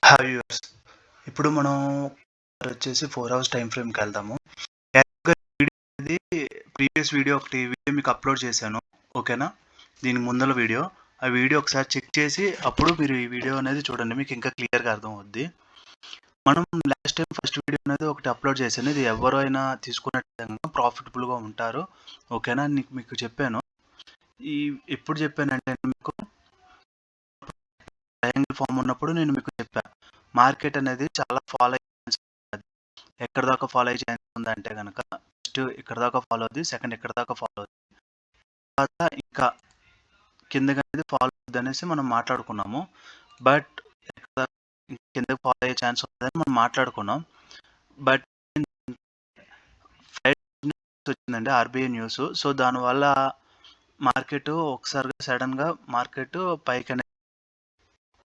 Hi viewers. ఇప్పుడు మనం వచ్చేసి 4 అవర్స్ టైమ్ ఫ్రేమ్‌కి వెళ్దాము. యాక్చువల్‌గా వీడియో అనేది ప్రీవియస్ వీడియో మీకు అప్‌లోడ్ చేశాను. ఓకేనా? దీనికి ముందల వీడియో. ఆ వీడియో ఒకసారి చెక్ చేసి అప్పుడు మీరు ఈ వీడియో అనేది చూడండి. మీకు ఇంకా క్లియర్‌గా అర్థమవుద్ది. మనం లాస్ట్ టైమ్ ఫస్ట్ వీడియో అనేది ఒకటి అప్‌లోడ్ చేశాను. ఇది ఎవరైనా తీసుకున్నట్లయితే గనుక ప్రాఫిటబుల్‌గా ఉంటారు. ఓకేనా? మీకు చెప్పాను. ఈ ఎప్పుడు చెప్పానంటే మీకు ట్రయాంగిల్ ఫార్మ్ ఉన్నప్పుడు నేను మీకు చెప్పా. మార్కెట్ అనేది చాలా ఫాల్ అయ్యే ఛాన్స్ ఉంటది. ఎక్కడి దాకా ఫాలో అయ్యే ఛాన్స్ ఉందంటే గనక ఫస్ట్ ఇక్కడ దాకా ఫాలో అవుద్ది. సెకండ్ ఇక్కడ దాకా ఫాలో అవుద్ది. తర్వాత ఇంకా కిందకనేది ఫాలో అవుద్ది అనేసి మనం మాట్లాడుకున్నాము. బట్ ఎక్కడ కిందకి ఫాలో అయ్యే ఛాన్స్ ఉందని మనం మాట్లాడుకున్నాం. బట్ ఫ్రైడే వచ్చిందండి ఆర్‌బీఐ న్యూస్. సో దానివల్ల మార్కెట్ ఒకసారిగా సడెన్‌గా మార్కెట్ పైకనేది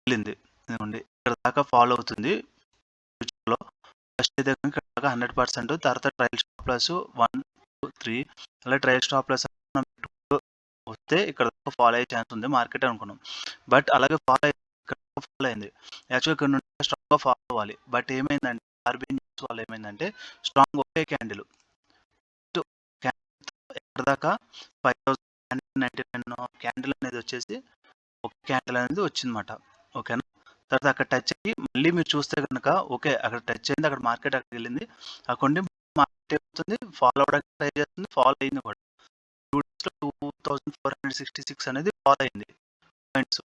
వెళ్ళింది. ఇదిగోండి ఇక్కడ దాకా ఫాలో అవుతుంది ఫ్యూచర్‌లో. ఫస్ట్ అయితే గనుక ఇక్కడ దాకా 100% తర్వాత ట్రయల్ స్టాప్ లాస్ 1, 2, 3 అలా ట్రయల్ స్టాప్ లాస్ మనం పెట్టుకుంటూ వస్తే ఇక్కడ దాకా ఫాలో అయ్యే ఛాన్స్ ఉంది మార్కెట్ అనుకున్నాం. బట్ అలాగే ఫాలో అయింది. యాక్చువల్‌గా ఇక్కడ నుండి స్ట్రాంగ్‌గా ఫాలో అవ్వాలి. బట్ ఏమైందంటే ఆర్‌బీఐ న్యూస్ వల్ల ఏమైందంటే స్ట్రాంగ్ ఒకే క్యాండిల్ ఎక్కడి దాకా 5099 క్యాండిల్ అనేది వచ్చేసి ఒక క్యాండిల్ అనేది వచ్చిందన్నమాట. ఓకేనా? తర్వాత అక్కడ టచ్ అయ్యి మళ్ళీ మీరు చూస్తే గనక ఓకే. అక్కడ టచ్ అయింది. అక్కడ మార్కెట్ అక్కడికెళ్ళింది. అక్కడి మార్కెట్ ఏమవుతుంది ఫాలో అవ్వడానికి ట్రై చేస్తుంది. ఫాలో అయింది కూడా. 2 డేస్‌లో 2466 అనేది ఫాలో అయింది పాయింట్స్.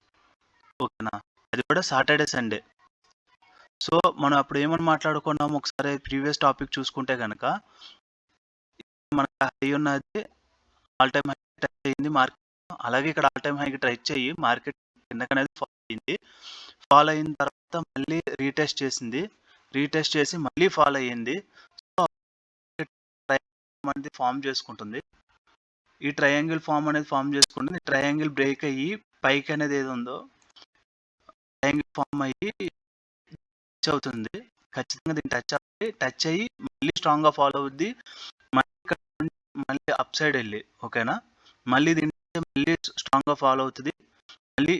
ఓకేనా? అది కూడా సాటర్డే, సండే. సో మనం అప్పుడు ఏమని మాట్లాడుకున్నాము ఒకసారి ప్రీవియస్ టాపిక్ చూసుకుంటే గనక మనకు హై ఉన్నది ఆల్ టైమ్ హై టచ్ అయింది మార్కెట్. అలాగే ఇక్కడ ఆల్ టైమ్ హైకి టచ్ అయ్యి మార్కెట్ కిందకనేది ఫాలో అయింది. ఫాలో అయిన తర్వాత మళ్ళీ రీటెస్ట్ చేసింది. రీటెస్ట్ చేసి మళ్ళీ ఫాలో అయ్యింది. సో అనేది ఫామ్ చేసుకుంటుంది. ఈ ట్రయాంగిల్ ఫామ్ అనేది ఫామ్ చేసుకుంటుంది. ట్రయాంగిల్ బ్రేక్ అయ్యి పైకి అనేది ఏది ఉందో ట్రయాంగిల్ ఫామ్ అయ్యి టచ్ అవుతుంది. ఖచ్చితంగా దీన్ని టచ్ అయ్యి మళ్ళీ స్ట్రాంగ్‌గా ఫాలో అవుద్ది. మళ్ళీ అప్ సైడ్ వెళ్ళి ఓకేనా? మళ్ళీ దీన్ని మళ్ళీ స్ట్రాంగ్‌గా ఫాలో అవుతది. మళ్ళీ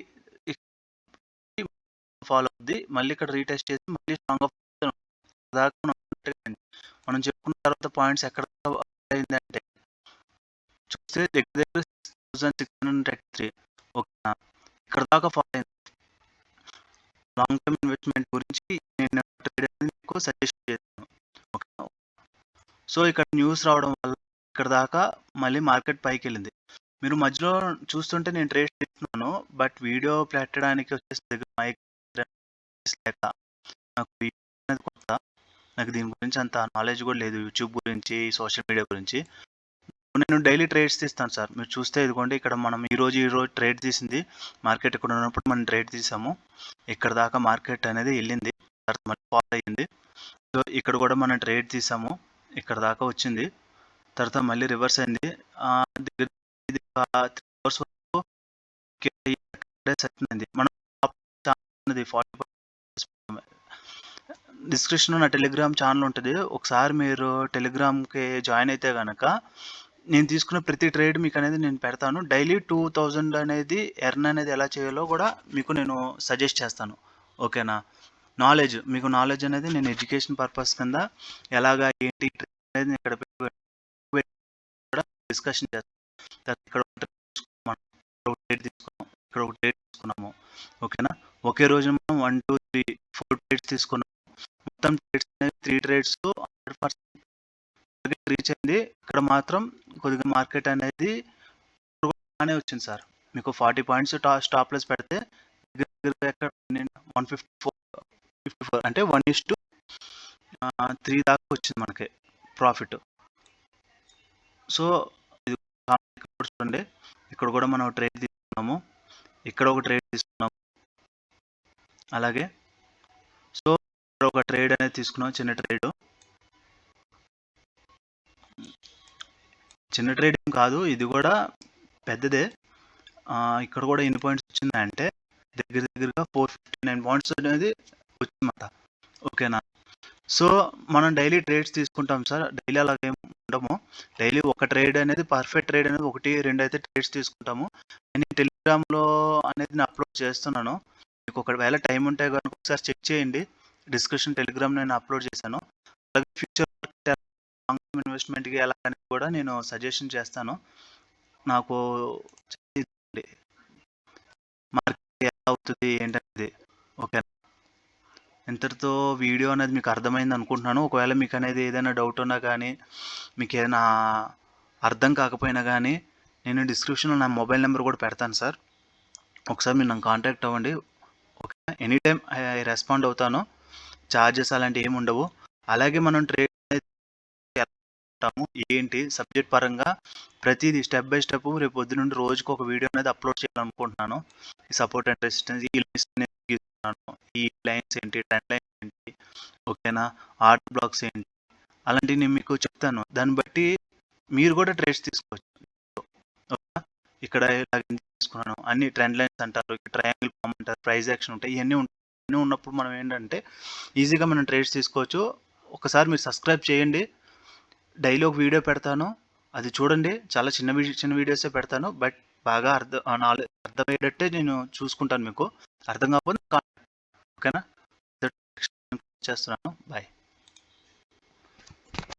ఫాలో అవుద్ది. మళ్ళీ ఇక్కడ రీటెస్ట్ చేసి మళ్ళీ స్ట్రాంగ్‌గా మనం చెప్పుకున్న తర్వాత పాయింట్స్ ఎక్కడ అయిందంటే చూస్తే దగ్గర దగ్గర 6633 ఓకేనా? ఇక్కడ దాకా ఫాలో అయింది. లాంగ్ టర్మ్ ఇన్వెస్ట్‌మెంట్ గురించి నేను ట్రేడ్ అనేది మీకు సజెస్ట్ చేశాను. ఓకేనా? సో ఇక్కడ న్యూస్ రావడం వల్ల ఇక్కడ దాకా మళ్ళీ మార్కెట్ పైకెళ్ళింది. మీరు మధ్యలో చూస్తుంటే నేను ట్రేడ్ చేస్తున్నాను. బట్ వీడియో పెట్టడానికి వచ్చేసి దగ్గర మైక్ లేక నాకు అనేది కొత్త. నాకు దీని గురించి అంత నాలెడ్జ్ కూడా లేదు. యూట్యూబ్ గురించి, సోషల్ మీడియా గురించి. నేను డైలీ ట్రేడ్స్ తీస్తాను సార్. మీరు చూస్తే ఇదిగోండి ఇక్కడ మనం ఈరోజు ట్రేడ్ తీసింది మార్కెట్ ఇక్కడ ఉన్నప్పుడు మనం ట్రేడ్ తీసాము. ఇక్కడ దాకా మార్కెట్ అనేది వెళ్ళింది. తర్వాత మళ్ళీ ఫాలో అయ్యింది. సో ఇక్కడ కూడా మనం ట్రేడ్ తీసాము. ఇక్కడ దాకా వచ్చింది. తర్వాత మళ్ళీ రివర్స్ అయింది. దగ్గర 3 అవర్స్ వరకు అయింది. మనం 40 డిస్క్రిప్షన్‌లో నా టెలిగ్రామ్ ఛానల్ ఉంటది. ఒకసారి మీరు టెలిగ్రామ్‌కి జాయిన్ అయితే గనక నేను తీసుకున్న ప్రతి ట్రేడ్ మీకనేది నేను పెడతాను. డైలీ 2000 అనేది ఎర్న్ అనేది ఎలా చేయాలో కూడా మీకు నేను సజెస్ట్ చేస్తాను. ఓకేనా? మీకు నాలెడ్జ్ అనేది నేను ఎడ్యుకేషన్ పర్పస్ కింద ఎలాగా ఏంటి అనేది నేను ఇక్కడ డిస్కషన్ చేస్తాను. ఇక్కడ ఒక ట్రేడ్ తీసుకున్నాం. ఇక్కడ ఒక ట్రేడ్ తీసుకున్నాము. ఓకేనా? ఒకే రోజు మనం 1, 2, 3, 4 ట్రేడ్స్ తీసుకున్నాం. మొత్తం ట్రేడ్స్ అనేవి 3 ట్రేడ్స్ 100% రీచ్ అయింది. ఇక్కడ మాత్రం కొద్దిగా మార్కెట్ అనేది బాగానే వచ్చింది సార్. మీకు 40 పాయింట్స్ స్టాప్ లాస్ పెడితే దగ్గర 154 అంటే 1:3 దాకా వచ్చింది మనకి ప్రాఫిట్. సో ఇది చూడండి. ఇక్కడ కూడా మనం ట్రేడ్ తీసుకున్నాము. ఇక్కడ ఒక ట్రేడ్ తీసుకున్నాము. అలాగే సో ఇక్కడ ఒక ట్రేడ్ అనేది తీసుకున్నాం. చిన్న ట్రేడ్ ఏం కాదు. ఇది కూడా పెద్దదే. ఇక్కడ కూడా ఎన్ని పాయింట్స్ వచ్చిందంటే దగ్గరగా 459 పాయింట్స్ అనేది వచ్చిందన్నమాట. ఓకేనా? సో మనం డైలీ ట్రేడ్స్ తీసుకుంటాం సార్. డైలీ అలాగే ఉండము. డైలీ ఒక ట్రేడ్ అనేది పర్ఫెక్ట్ ట్రేడ్ అనేది 1, 2 అయితే ట్రేడ్స్ తీసుకుంటాము. నేను టెలిగ్రామ్‌లో అనేది నేను అప్లోడ్ చేస్తున్నాను. మీకు ఒకవేళ టైం ఉంటే గనుక ఒకసారి చెక్ చేయండి. డిస్క్రిప్షన్ టెలిగ్రామ్ నేను అప్లోడ్ చేశాను. అలాగే ఫ్యూచర్ లాంగ్ టర్మ్ ఇన్వెస్ట్మెంట్‌కి ఎలా అని కూడా నేను సజెషన్ చేస్తాను. నాకు మార్కెట్ ఎలా అవుతుంది ఏంటనేది. ఓకేనా. ఇంతటితో వీడియో అనేది మీకు అర్థమైంది అనుకుంటున్నాను. ఒకవేళ మీకు అనేది ఏదైనా డౌట్ ఉన్నా కానీ, మీకు ఏదైనా అర్థం కాకపోయినా కానీ, నేను డిస్క్రిప్షన్లో నా మొబైల్ నెంబర్ కూడా పెడతాను సార్. ఒకసారి మీరు నన్ను కాంటాక్ట్ అవ్వండి. ఓకే. ఎనీ టైం రెస్పాండ్ అవుతాను. చార్జెస్ అలాంటివి ఏమి ఉండవు. అలాగే మనం ట్రేడ్ ఏంటి సబ్జెక్ట్ పరంగా ప్రతిదీ స్టెప్ బై స్టెప్ రేపు పొద్దు నుండి రోజుకు ఒక వీడియో అనేది అప్లోడ్ చేయాలనుకుంటున్నాను. ఈ సపోర్ట్ అండ్ రెసిస్టెన్స్ ఈ ఈ లైన్స్ ఏంటి, ట్రెండ్ లైన్స్ ఏంటి, ఓకేనా, ఆర్ట్ బ్లాక్స్ ఏంటి, అలాంటివి నేను మీకు చెప్తాను. దాన్ని బట్టి మీరు కూడా ట్రేడ్స్ తీసుకోవచ్చు. ఓకేనా. ఇక్కడ ఇలా తీసుకున్నాను అన్ని ట్రెండ్ లైన్స్ అంటారు, ట్రయాంగిల్ ఫామ్ అంటారు, ప్రైస్ యాక్షన్ ఉంటాయి, ఇవన్నీ ఉన్నప్పుడు మనం ఏంటంటే ఈజీగా మనం ట్రేడ్స్ తీసుకోవచ్చు. ఒకసారి మీరు సబ్స్క్రైబ్ చేయండి. డైలీ ఒక వీడియో పెడతాను, అది చూడండి. చాలా చిన్న వీడియోసే పెడతాను, బట్ బాగా అర్థమయ్యేటట్టే నేను చూసుకుంటాను. మీకు అర్థం కాకపోతే ఓకేనా. చేస్తున్నాను. బాయ్.